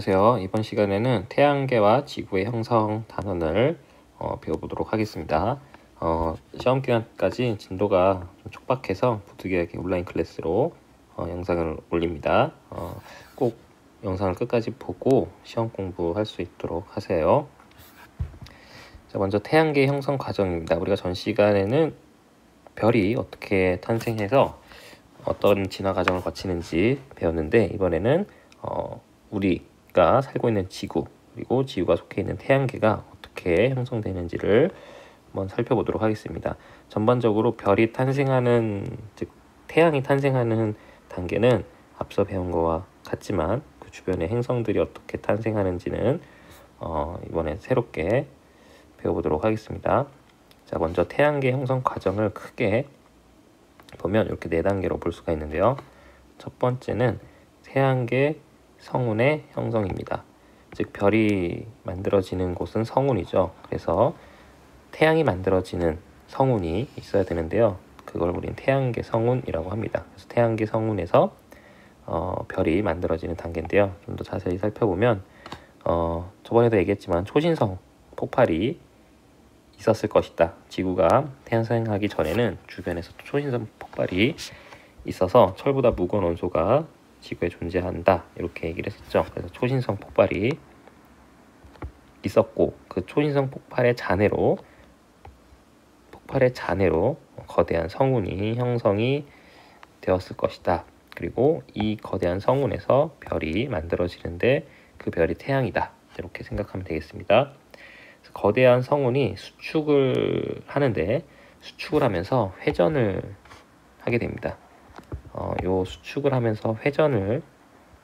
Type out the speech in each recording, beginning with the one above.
안녕하세요. 이번 시간에는 태양계와 지구의 형성 단원을 배워보도록 하겠습니다. 시험 기간까지 진도가 좀 촉박해서 부득이하게 온라인 클래스로 영상을 올립니다. 꼭 영상을 끝까지 보고 시험 공부할 수 있도록 하세요. 자, 먼저 태양계 형성 과정입니다. 우리가 전 시간에는 별이 어떻게 탄생해서 어떤 진화 과정을 거치는지 배웠는데, 이번에는 우리가 살고 있는 지구, 그리고 지구가 속해 있는 태양계가 어떻게 형성되는지를 한번 살펴보도록 하겠습니다. 전반적으로 별이 탄생하는, 즉 태양이 탄생하는 단계는 앞서 배운 거와 같지만 그 주변의 행성들이 어떻게 탄생하는지는 이번에 새롭게 배워보도록 하겠습니다. 자, 먼저 태양계 형성 과정을 크게 보면 이렇게 4단계로 볼 수가 있는데요. 첫 번째는 태양계 성운의 형성입니다. 즉 별이 만들어지는 곳은 성운이죠. 그래서 태양이 만들어지는 성운이 있어야 되는데요. 그걸 우린 태양계 성운이라고 합니다. 그래서 태양계 성운에서 별이 만들어지는 단계인데요. 좀 더 자세히 살펴보면 저번에도 얘기했지만 초신성 폭발이 있었을 것이다. 지구가 탄생하기 전에는 주변에서 초신성 폭발이 있어서 철보다 무거운 원소가 지구에 존재한다, 이렇게 얘기를 했었죠. 그래서 초신성 폭발이 있었고, 그 초신성 폭발의 잔해로 거대한 성운이 형성이 되었을 것이다. 그리고 이 거대한 성운에서 별이 만들어지는데 그 별이 태양이다, 이렇게 생각하면 되겠습니다. 거대한 성운이 수축을 하는데, 수축을 하면서 회전을 하게 됩니다. 요 수축을 하면서 회전을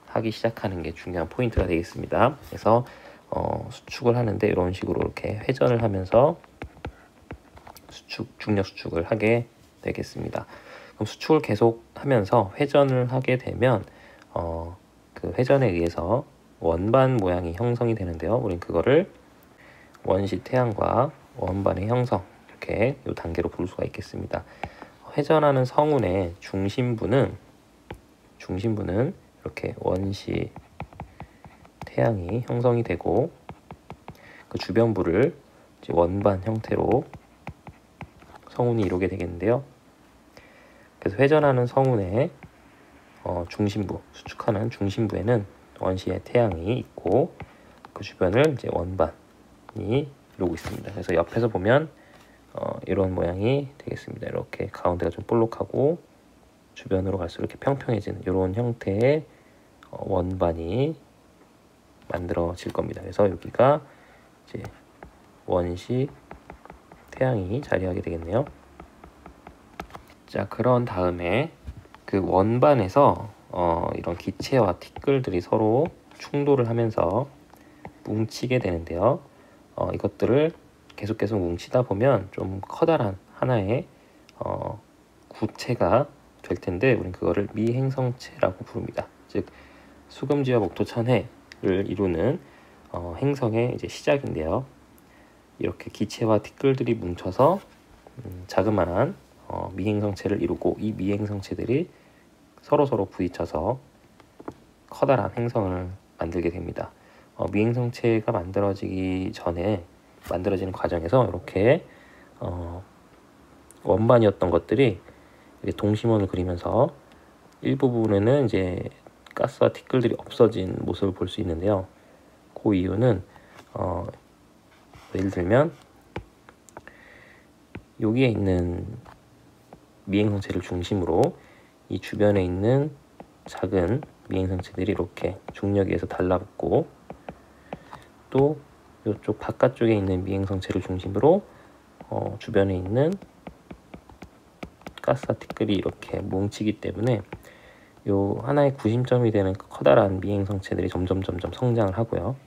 하기 시작하는 게 중요한 포인트가 되겠습니다. 그래서 수축을 하는데 이런 식으로 이렇게 회전을 하면서 중력 수축을 하게 되겠습니다. 그럼 수축을 계속 하면서 회전을 하게 되면 그 회전에 의해서 원반 모양이 형성이 되는데요. 우린 그거를 원시 태양과 원반의 형성, 이렇게 이 단계로 볼 수가 있겠습니다. 회전하는 성운의 중심부는 이렇게 원시 태양이 형성이 되고, 그 주변부를 이제 원반 형태로 성운이 이루게 되겠는데요. 그래서 회전하는 성운의 중심부, 수축하는 중심부에는 원시의 태양이 있고, 그 주변을 이제 원반이 이루고 있습니다. 그래서 옆에서 보면 이런 모양이 되겠습니다. 이렇게 가운데가 좀 볼록하고 주변으로 갈수록 이렇게 평평해지는 이런 형태의 원반이 만들어질 겁니다. 그래서 여기가 이제 원시 태양이 자리하게 되겠네요. 자, 그런 다음에 그 원반에서 이런 기체와 티끌들이 서로 충돌을 하면서 뭉치게 되는데요. 이것들을 계속 뭉치다 보면 좀 커다란 하나의 구체가 될 텐데, 우린 그거를 미행성체라고 부릅니다. 즉 수금지와 목토천해를 이루는 행성의 이제 시작인데요. 이렇게 기체와 티끌들이 뭉쳐서 자그마한 미행성체를 이루고, 이 미행성체들이 서로 부딪혀서 커다란 행성을 만들게 됩니다. 미행성체가 만들어지는 과정에서 이렇게 원반이었던 것들이 동심원을 그리면서 일부분에는 이제 가스와 티끌들이 없어진 모습을 볼 수 있는데요. 그 이유는 예를 들면 여기에 있는 미행성체를 중심으로 이 주변에 있는 작은 미행성체들이 이렇게 중력에 의해서 달라붙고, 또 이쪽 바깥쪽에 있는 미행성체를 중심으로 주변에 있는 가스와 티끌이 이렇게 뭉치기 때문에 요 하나의 구심점이 되는 커다란 미행성체들이 점점 성장을 하고요.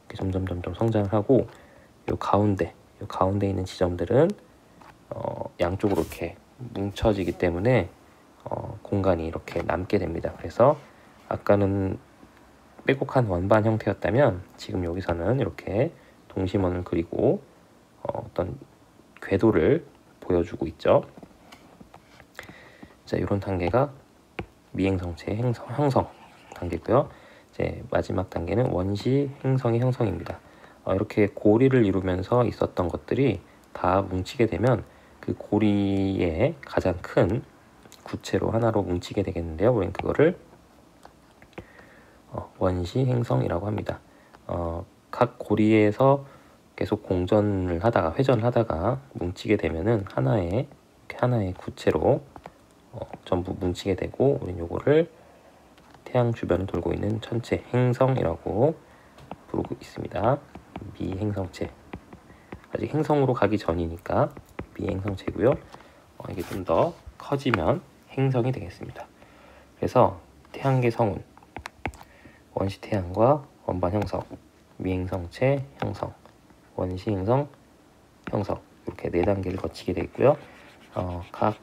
이렇게 점점 성장을 하고, 요 가운데 있는 지점들은 양쪽으로 이렇게 뭉쳐지기 때문에 공간이 이렇게 남게 됩니다. 그래서 아까는 빼곡한 원반 형태였다면 지금 여기서는 이렇게 동심원을 그리고 어떤 궤도를 보여주고 있죠. 자, 이런 단계가 미행성체 형성 단계고요. 이제 마지막 단계는 원시 행성의 형성입니다. 이렇게 고리를 이루면서 있었던 것들이 다 뭉치게 되면 그 고리의 가장 큰 구체로 하나로 뭉치게 되겠는데요. 우리는 그거를 원시 행성이라고 합니다. 각 고리에서 계속 공전을 하다가 회전을 하다가 뭉치게 되면은 하나의 구체로 전부 뭉치게 되고, 우린 요거를 태양 주변을 돌고 있는 천체 행성이라고 부르고 있습니다. 미행성체, 아직 행성으로 가기 전이니까 미행성체고요. 이게 좀 더 커지면 행성이 되겠습니다. 그래서 태양계 성운, 원시 태양과 원반 형성, 미행성체 형성, 원시 행성 형성, 이렇게 4단계를 거치게 되어 있고요. 각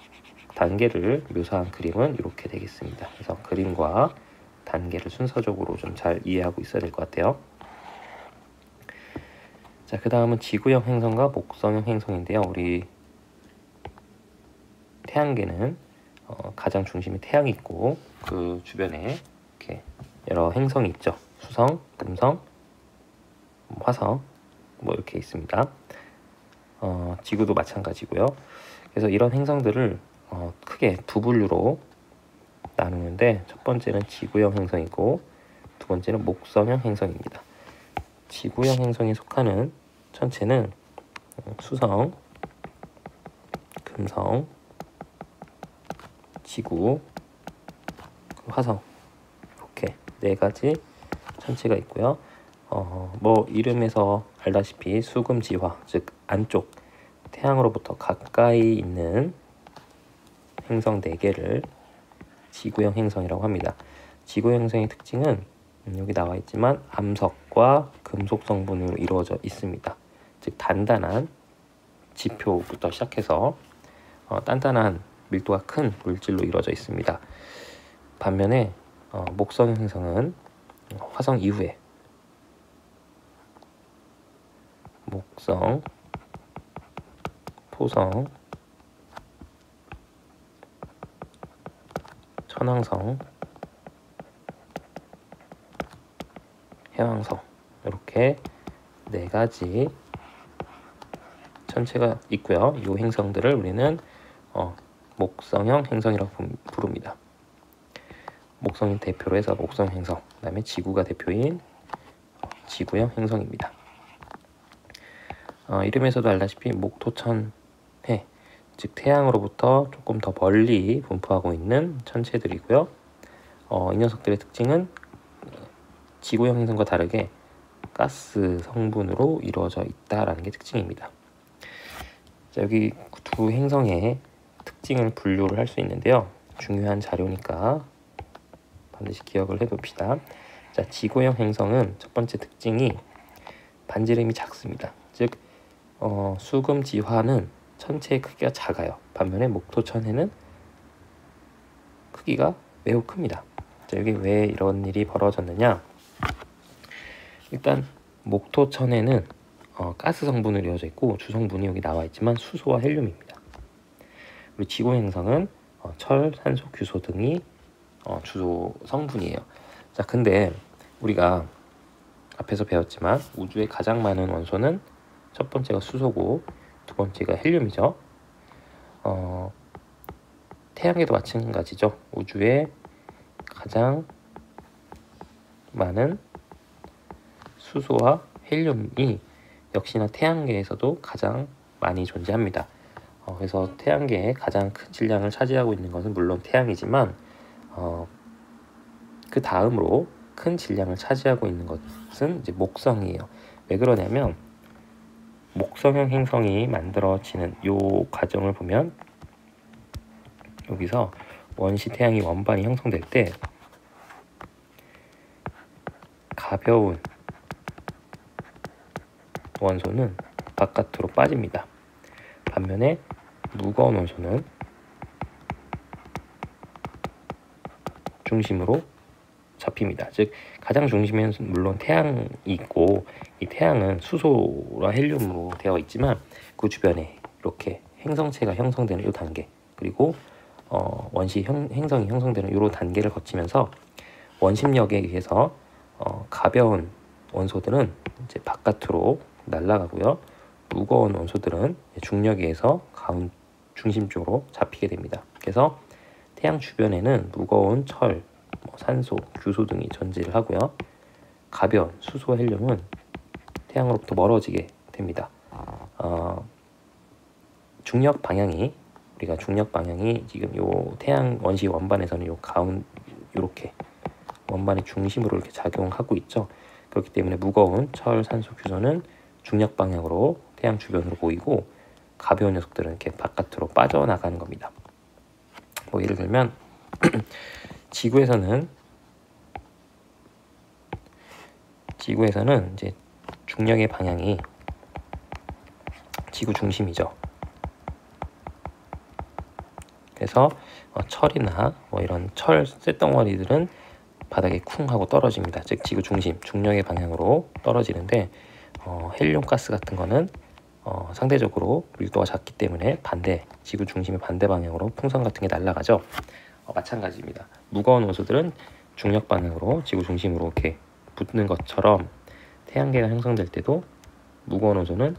단계를 묘사한 그림은 이렇게 되겠습니다. 그래서 그림과 단계를 순서적으로 좀 잘 이해하고 있어야 될 것 같아요. 자, 그 다음은 지구형 행성과 목성형 행성인데요. 우리 태양계는 가장 중심에 태양이 있고, 그 주변에 이렇게 여러 행성이 있죠. 수성, 금성, 화성, 뭐 이렇게 있습니다. 지구도 마찬가지고요. 그래서 이런 행성들을 크게 두 분류로 나누는데, 첫 번째는 지구형 행성이고 두 번째는 목성형 행성입니다. 지구형 행성에 속하는 천체는 수성, 금성, 지구, 화성, 이렇게 4가지 천체가 있고요. 뭐 이름에서 알다시피 수금지화, 즉 안쪽 태양으로부터 가까이 있는 행성 4개를 지구형 행성이라고 합니다. 지구형 행성의 특징은 여기 나와 있지만 암석과 금속 성분으로 이루어져 있습니다. 즉 단단한 지표부터 시작해서 단단한 밀도가 큰 물질로 이루어져 있습니다. 반면에 목성 행성은 화성 이후에 목성, 토성, 천왕성, 해왕성, 이렇게 4가지 천체가 있고요. 이 행성들을 우리는 목성형 행성이라고 부릅니다. 목성을 대표로 해서 목성 행성, 그 다음에 지구가 대표인 지구형 행성입니다. 이름에서도 알다시피 목토천해, 즉 태양으로부터 조금 더 멀리 분포하고 있는 천체들이고요. 이 녀석들의 특징은 지구형 행성과 다르게 가스 성분으로 이루어져 있다라는 게 특징입니다. 자, 여기 두 행성의 특징을 분류를 할 수 있는데요. 중요한 자료니까 반드시 기억을 해둡시다. 자, 지구형 행성은 첫 번째 특징이 반지름이 작습니다. 즉 수금지화는 천체의 크기가 작아요. 반면에 목토천해는 크기가 매우 큽니다. 자, 여기 왜 이런 일이 벌어졌느냐? 일단 목토천해는 가스 성분으로 이루어져 있고 주성분이 여기 나와 있지만 수소와 헬륨입니다. 우리 지구 행성은 철, 산소, 규소 등이 주소 성분이에요. 자, 근데 우리가 앞에서 배웠지만 우주에 가장 많은 원소는 첫 번째가 수소고 두 번째가 헬륨이죠. 태양계도 마찬가지죠. 우주에 가장 많은 수소와 헬륨이 역시나 태양계에서도 가장 많이 존재합니다. 그래서 태양계의 가장 큰 질량을 차지하고 있는 것은 물론 태양이지만 그 다음으로 큰 질량을 차지하고 있는 것은 이제 목성이에요. 왜 그러냐면 목성형 행성이 만들어지는 요 과정을 보면 여기서 원시 태양이 원반이 형성될 때 가벼운 원소는 바깥으로 빠집니다. 반면에 무거운 원소는 중심으로 잡힙니다. 즉 가장 중심에는 물론 태양이 있고 이 태양은 수소와 헬륨으로 되어 있지만 그 주변에 이렇게 행성체가 형성되는 이 단계, 그리고 원시 행성이 형성되는 이 단계를 거치면서 원심력에 의해서 가벼운 원소들은 이제 바깥으로 날아가고요. 무거운 원소들은 중력에 의해서 중심 쪽으로 잡히게 됩니다. 그래서 태양 주변에는 무거운 철, 산소, 규소 등이 존재를 하고요. 가벼운 수소와 헬륨은 태양으로부터 멀어지게 됩니다. 중력 방향이 지금 요 태양 원시 원반에서는 요렇게 원반의 중심으로 이렇게 작용하고 있죠. 그렇기 때문에 무거운 철, 산소, 규소는 중력 방향으로 태양 주변으로 모이고 가벼운 녀석들은 이렇게 바깥으로 빠져나가는 겁니다. 뭐 예를 들면 지구에서는 이제 중력의 방향이 지구 중심이죠. 그래서 철이나 뭐 이런 철 쇳덩어리들은 바닥에 쿵 하고 떨어집니다. 즉 지구 중심, 중력의 방향으로 떨어지는데 헬륨 가스 같은 거는 상대적으로 밀도가 작기 때문에 지구 중심의 반대 방향으로 풍선 같은 게 날아가죠. 마찬가지입니다. 무거운 원소들은 중력 방향으로 지구 중심으로 이렇게 붙는 것처럼 태양계가 형성될 때도 무거운 원소는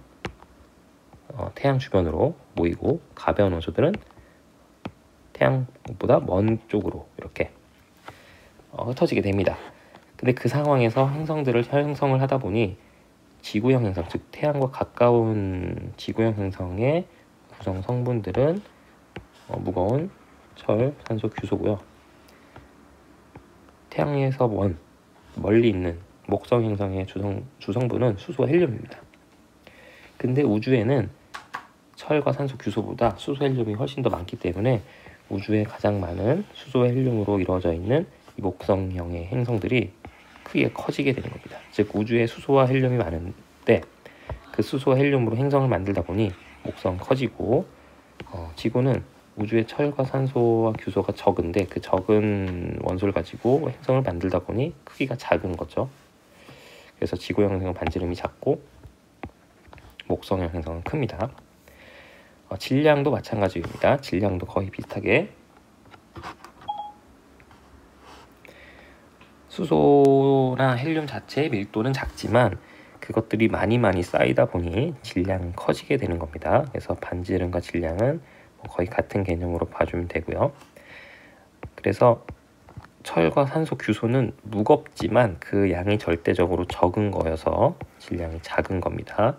태양 주변으로 모이고 가벼운 원소들은 태양보다 먼 쪽으로 이렇게 흩어지게 됩니다. 근데 그 상황에서 형성을 하다 보니 지구형 행성, 즉 태양과 가까운 지구형 행성의 구성 성분들은 무거운 철, 산소, 규소고요. 태양에서 멀리 있는 목성 행성의 주성분은 수소와 헬륨입니다. 근데 우주에는 철과 산소, 규소보다 수소, 헬륨이 훨씬 더 많기 때문에 우주에 가장 많은 수소와 헬륨으로 이루어져 있는 이 목성형의 행성들이 크게 커지게 되는 겁니다. 즉 우주에 수소와 헬륨이 많은데 그 수소와 헬륨으로 행성을 만들다 보니 목성 커지고 지구는 우주에 철과 산소와 규소가 적은데 그 적은 원소를 가지고 행성을 만들다 보니 크기가 작은 거죠. 그래서 지구형 행성은 반지름이 작고 목성형 행성은 큽니다. 질량도 마찬가지입니다. 질량도 거의 비슷하게 수소나 헬륨 자체의 밀도는 작지만 그것들이 많이 쌓이다 보니 질량은 커지게 되는 겁니다. 그래서 반지름과 질량은 거의 같은 개념으로 봐주면 되고요. 그래서 철과 산소, 규소는 무겁지만 그 양이 절대적으로 적은 거여서 질량이 작은 겁니다.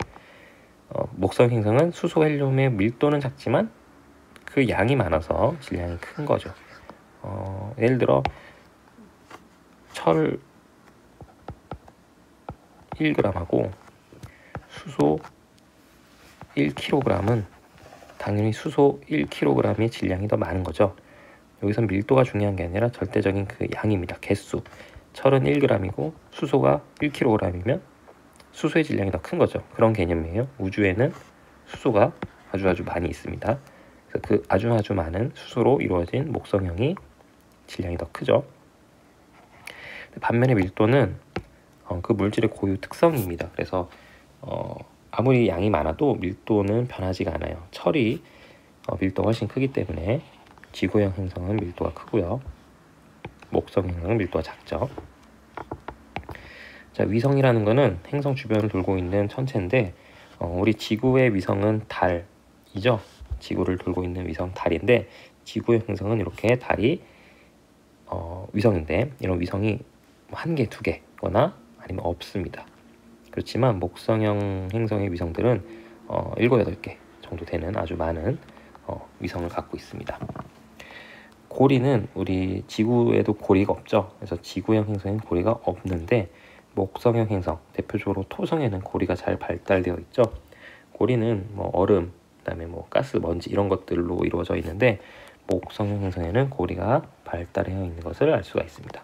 목성 행성은 수소, 헬륨의 밀도는 작지만 그 양이 많아서 질량이 큰 거죠. 예를 들어 철 1g하고 수소 1kg은 당연히 수소 1kg의 질량이 더 많은 거죠. 여기서 밀도가 중요한 게 아니라 절대적인 그 양입니다. 개수. 철은 1g이고 수소가 1kg이면 수소의 질량이 더 큰 거죠. 그런 개념이에요. 우주에는 수소가 아주 많이 있습니다. 그래서 그 아주 많은 수소로 이루어진 목성형이 질량이 더 크죠. 반면에 밀도는 그 물질의 고유 특성입니다. 그래서 아무리 양이 많아도 밀도는 변하지가 않아요. 철이 밀도가 훨씬 크기 때문에 지구형 행성은 밀도가 크고요. 목성 행성은 밀도가 작죠. 자, 위성이라는 거는 행성 주변을 돌고 있는 천체인데 우리 지구의 위성은 달이죠. 지구를 돌고 있는 위성 달인데 지구의 행성은 이렇게 달이 위성인데 이런 위성이 한 개, 두 개거나 아니면 없습니다. 그렇지만 목성형 행성의 위성들은 7, 8개 정도 되는 아주 많은 위성을 갖고 있습니다. 고리는 우리 지구에도 고리가 없죠. 그래서 지구형 행성에는 고리가 없는데 목성형 행성, 대표적으로 토성에는 고리가 잘 발달되어 있죠. 고리는 얼음, 그다음에 가스, 먼지 이런 것들로 이루어져 있는데 목성형 행성에는 고리가 발달되어 있는 것을 알 수가 있습니다.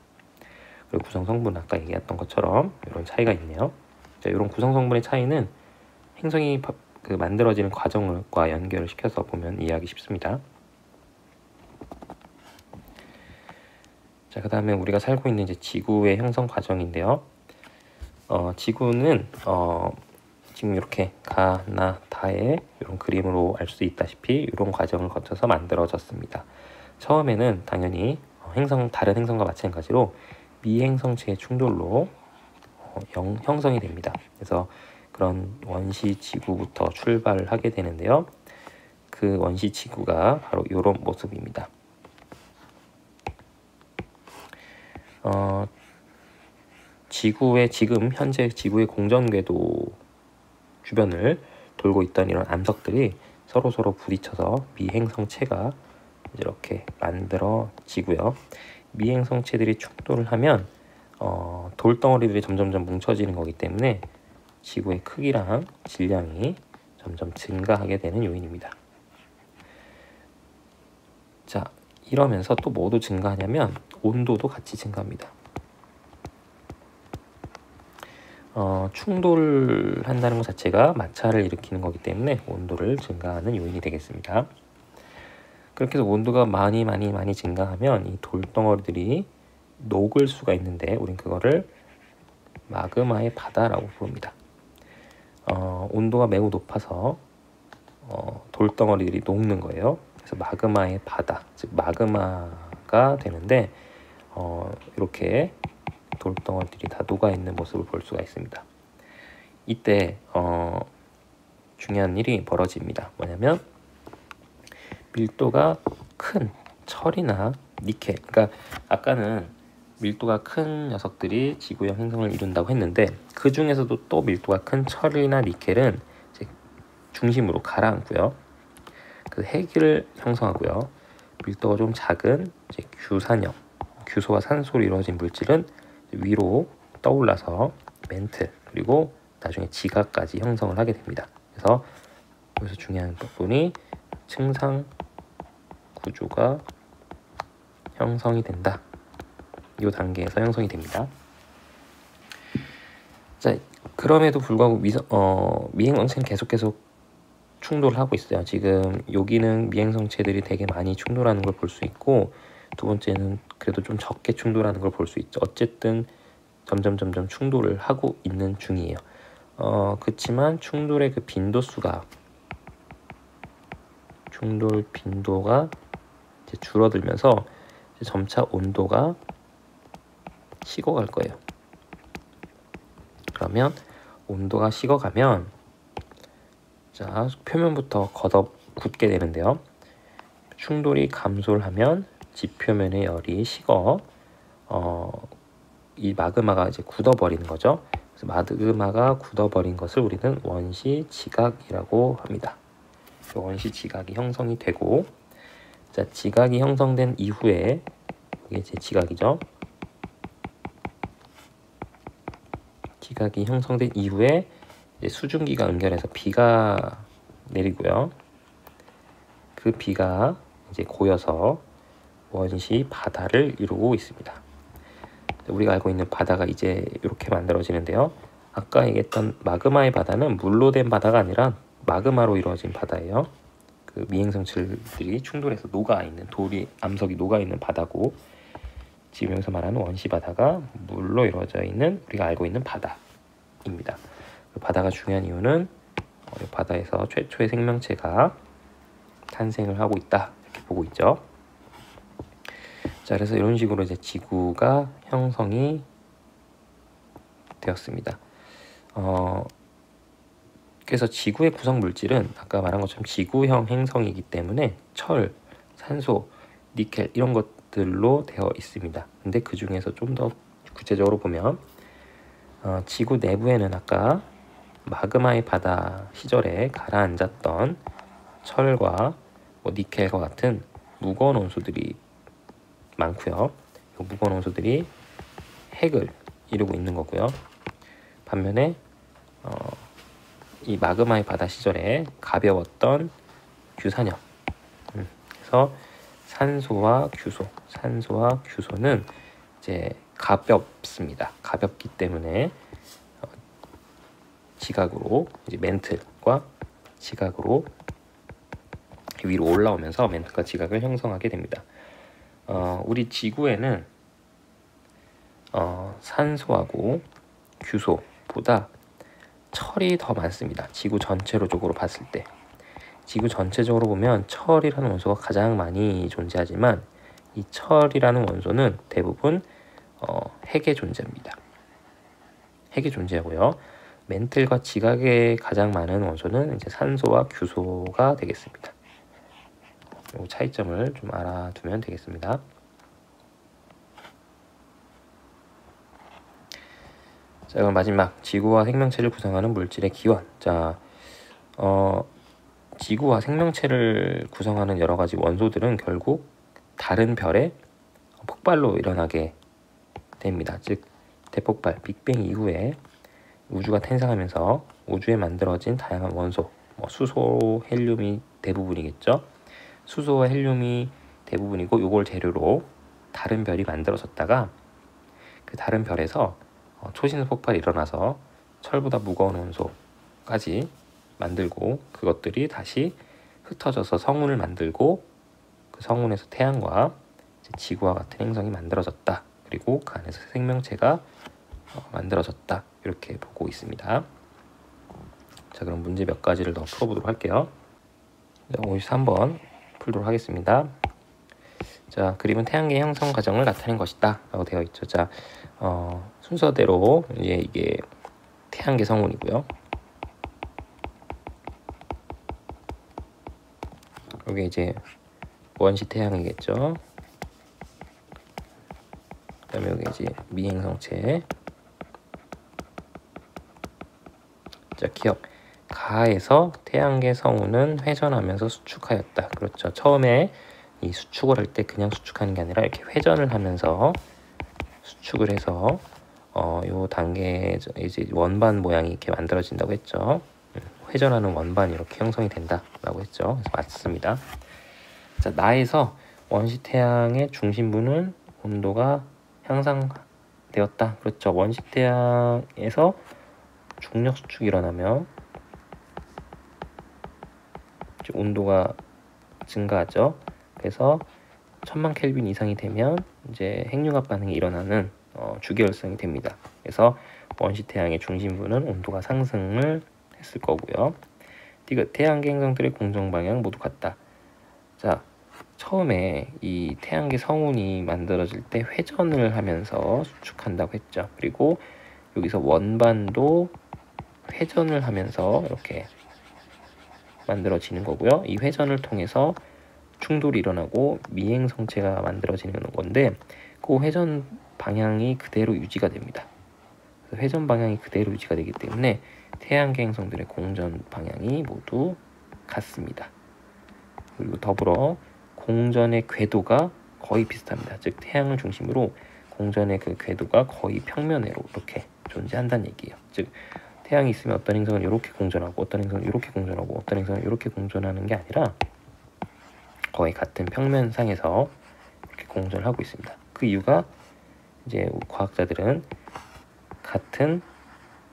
그리고 구성 성분 아까 얘기했던 것처럼 이런 차이가 있네요. 자, 이런 구성 성분의 차이는 행성이 만들어지는 과정과 연결을 시켜서 보면 이해하기 쉽습니다. 자, 그 다음에 우리가 살고 있는 이제 지구의 형성 과정인데요. 지구는 지금 이렇게 가나다의 이런 그림으로 알 수 있다시피 이런 과정을 거쳐서 만들어졌습니다. 처음에는 당연히 다른 행성과 마찬가지로 미행성체의 충돌로 형성이 됩니다. 그래서 그런 원시 지구부터 출발을 하게 되는데요. 그 원시 지구가 바로 이런 모습입니다. 지금 현재 지구의 공전궤도 주변을 돌고 있던 이런 암석들이 서로 부딪혀서 미행성체가 이렇게 만들어지고요. 미행성체들이 충돌을 하면 돌덩어리들이 점점 뭉쳐지는 거기 때문에 지구의 크기랑 질량이 점점 증가하게 되는 요인입니다. 자, 이러면서 또 뭐도 증가하냐면 온도도 같이 증가합니다. 충돌한다는 것 자체가 마찰을 일으키는 거기 때문에 온도를 증가하는 요인이 되겠습니다. 그렇게 해서 온도가 많이 증가하면 이 돌덩어리들이 녹을 수가 있는데 우린 그거를 마그마의 바다라고 부릅니다. 온도가 매우 높아서 돌덩어리들이 녹는 거예요. 그래서 마그마의 바다, 즉 마그마가 되는데 이렇게 돌덩어리들이 다 녹아있는 모습을 볼 수가 있습니다. 이때 중요한 일이 벌어집니다. 뭐냐면 밀도가 큰 철이나 니켈, 그러니까 아까는 밀도가 큰 녀석들이 지구형 행성을 이룬다고 했는데 그 중에서도 또 밀도가 큰 철이나 니켈은 이제 중심으로 가라앉고요. 그 핵을 형성하고요. 밀도가 좀 작은 이제 규산형, 규소와 산소로 이루어진 물질은 위로 떠올라서 멘틀 그리고 나중에 지각까지 형성을 하게 됩니다. 그래서 여기서 중요한 부분이 층상 구조가 형성이 된다. 이 단계에서 형성이 됩니다. 자, 그럼에도 불구하고 미행성체는 계속 충돌을 하고 있어요. 지금 여기는 미행성체들이 되게 많이 충돌하는 걸 볼 수 있고 두 번째는 그래도 좀 적게 충돌하는 걸 볼 수 있죠. 어쨌든 점점 충돌을 하고 있는 중이에요. 그렇지만 충돌의 그 충돌 빈도가 이제 줄어들면서 이제 점차 온도가 식어갈 거예요. 그러면 온도가 식어가면 자, 표면부터 굳게 되는데요. 충돌이 감소를 하면 지표면의 열이 식어 이 마그마가 이제 굳어버리는 거죠. 그래서 마그마가 굳어버린 것을 우리는 원시 지각이라고 합니다. 원시 지각이 형성이 되고, 자, 지각이 형성된 이후에 이게 제 지각이죠. 지각이 형성된 이후에 이제 수증기가 응결해서 비가 내리고요. 그 비가 이제 고여서 원시 바다를 이루고 있습니다. 우리가 알고 있는 바다가 이제 이렇게 만들어지는데요. 아까 얘기했던 마그마의 바다는 물로 된 바다가 아니라 마그마로 이루어진 바다예요. 그 미행성질들이 충돌해서 녹아있는 암석이 녹아있는 바다고, 지금 여기서 말하는 원시 바다가 물로 이루어져 있는 우리가 알고 있는 바다입니다. 그 바다가 중요한 이유는 이 바다에서 최초의 생명체가 탄생을 하고 있다 이렇게 보고 있죠. 자, 그래서 이런 식으로 이제 지구가 형성이 되었습니다. 그래서 지구의 구성 물질은 아까 말한 것처럼 지구형 행성이기 때문에 철, 산소, 니켈 이런 것들로 되어 있습니다. 근데 그 중에서 좀 더 구체적으로 보면 지구 내부에는 아까 마그마의 바다 시절에 가라앉았던 철과 니켈과 같은 무거운 원소들이 많고요. 이 무거운 원소들이 핵을 이루고 있는 거고요. 반면에 이 마그마의 바다 시절에 가벼웠던 규산형, 그래서 산소와 규소는 이제 가볍습니다. 가볍기 때문에 지각으로 이제 멘틀과 지각으로 위로 올라오면서 멘틀과 지각을 형성하게 됩니다. 우리 지구에는 산소하고 규소보다 철이 더 많습니다. 지구 전체적으로 봤을 때. 지구 전체적으로 보면 철이라는 원소가 가장 많이 존재하지만 이 철이라는 원소는 대부분 핵의 존재입니다. 핵이 존재하고요. 멘틀과 지각에 가장 많은 원소는 이제 산소와 규소가 되겠습니다. 이 차이점을 좀 알아두면 되겠습니다. 자, 그럼 마지막 지구와 생명체를 구성하는 물질의 기원. 자, 지구와 생명체를 구성하는 여러 가지 원소들은 결국 다른 별의 폭발로 일어나게 됩니다. 즉 대폭발, 빅뱅 이후에 우주가 탄생하면서 우주에 만들어진 다양한 원소, 수소, 헬륨이 대부분이겠죠. 수소와 헬륨이 대부분이고 이걸 재료로 다른 별이 만들어졌다가 그 다른 별에서 초신수 폭발이 일어나서 철보다 무거운 원소까지 만들고 그것들이 다시 흩어져서 성운을 만들고 그 성운에서 태양과 지구와 같은 행성이 만들어졌다. 그리고 그 안에서 생명체가 만들어졌다. 이렇게 보고 있습니다. 자, 그럼 문제 몇 가지를 더 풀어보도록 할게요. 53번 풀도록 하겠습니다. 자, 그림은 태양계 형성 과정을 나타낸 것이다 라고 되어 있죠. 자, 순서대로 이게 태양계 성운이고요. 여기 이제 원시 태양이겠죠. 그 다음에 여기 이제 미행성체. 자, 기억. 가에서 태양계 성운은 회전하면서 수축하였다. 그렇죠. 처음에 이 수축을 할 때 그냥 수축하는 게 아니라 이렇게 회전을 하면서 수축을 해서 요 단계에 이제 원반 모양이 이렇게 만들어진다고 했죠. 회전하는 원반이 이렇게 형성이 된다라고 했죠. 그래서 맞습니다. 자, 나에서 원시 태양의 중심부는 온도가 향상되었다. 그렇죠. 원시 태양에서 중력 수축이 일어나며 온도가 증가하죠. 그래서 1000만 켈빈 이상이 되면 이제 핵융합 반응이 일어나는 주기혈성이 됩니다. 그래서 원시 태양의 중심부는 온도가 상승을 했을 거고요. 디귿, 태양계 행성들의 공정 방향 모두 같다. 자, 처음에 이 태양계 성운이 만들어질 때 회전을 하면서 수축한다고 했죠. 그리고 여기서 원반도 회전을 하면서 이렇게 만들어지는 거고요. 이 회전을 통해서 충돌이 일어나고 미행성체가 만들어지는 건데 그 회전 방향이 그대로 유지가 됩니다. 그래서 회전 방향이 그대로 유지가 되기 때문에 태양계 행성들의 공전 방향이 모두 같습니다. 그리고 더불어 공전의 궤도가 거의 비슷합니다. 즉 태양을 중심으로 공전의 그 궤도가 거의 평면으로 이렇게 존재한다는 얘기예요. 즉 태양이 있으면 어떤 행성은 이렇게 공전하고 어떤 행성은 이렇게 공전하고 어떤 행성은 이렇게 공전하는 게 아니라 거의 같은 평면상에서 이렇게 공전을 하고 있습니다. 그 이유가 이제 과학자들은 같은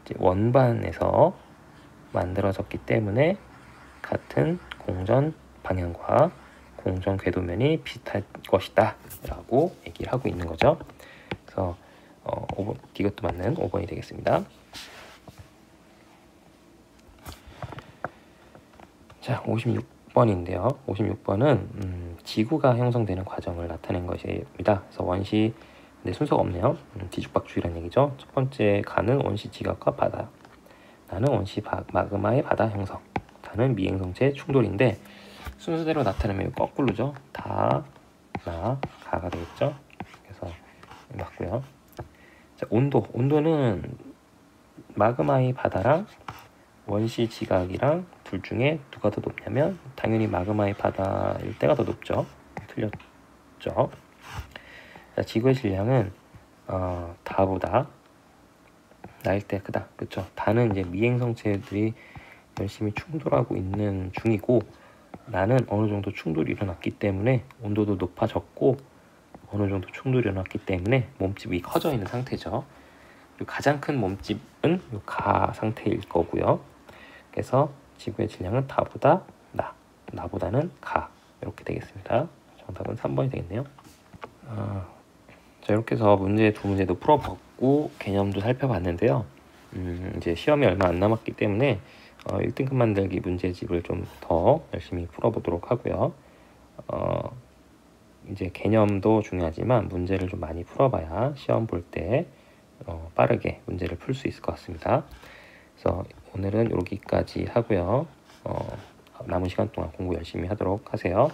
이제 원반에서 만들어졌기 때문에 같은 공전 방향과 공전 궤도면이 비슷할 것이다 라고 얘기를 하고 있는 거죠. 그래서 5번, 이것도 맞는 5번이 되겠습니다. 자, 56번인데요. 56번은 지구가 형성되는 과정을 나타낸 것입니다. 그래서 원시, 근데 순서가 없네요. 뒤죽박죽이라는 얘기죠. 첫 번째 가는 원시 지각과 바다, 나는 원시 마그마의 바다 형성, 다는 미행성체 충돌인데 순서대로 나타내면 거꾸로죠. 다, 나, 가가 되겠죠. 그래서 맞고요. 자, 온도는 마그마의 바다랑 원시 지각이랑 둘 중에 누가 더 높냐면 당연히 마그마의 바다일 때가 더 높죠. 틀렸죠. 자, 지구의 질량은 다보다 나일 때 크다. 그렇죠. 다는 이제 미행성체들이 열심히 충돌하고 있는 중이고 나는 어느 정도 충돌이 일어났기 때문에 온도도 높아졌고 어느 정도 충돌이 일어났기 때문에 몸집이 커져 있는 상태죠. 그리고 가장 큰 몸집은 가 상태일 거고요. 그래서 지구의 질량은 다보다 나보다는 가 이렇게 되겠습니다. 정답은 3번이 되겠네요. 자, 이렇게 해서 두 문제도 풀어봤고 개념도 살펴봤는데요. 이제 시험이 얼마 안 남았기 때문에 1등급 만들기 문제집을 좀 더 열심히 풀어보도록 하고요. 이제 개념도 중요하지만 문제를 좀 많이 풀어봐야 시험 볼 때 빠르게 문제를 풀 수 있을 것 같습니다. 그래서 오늘은 여기까지 하고요. 남은 시간 동안 공부 열심히 하도록 하세요.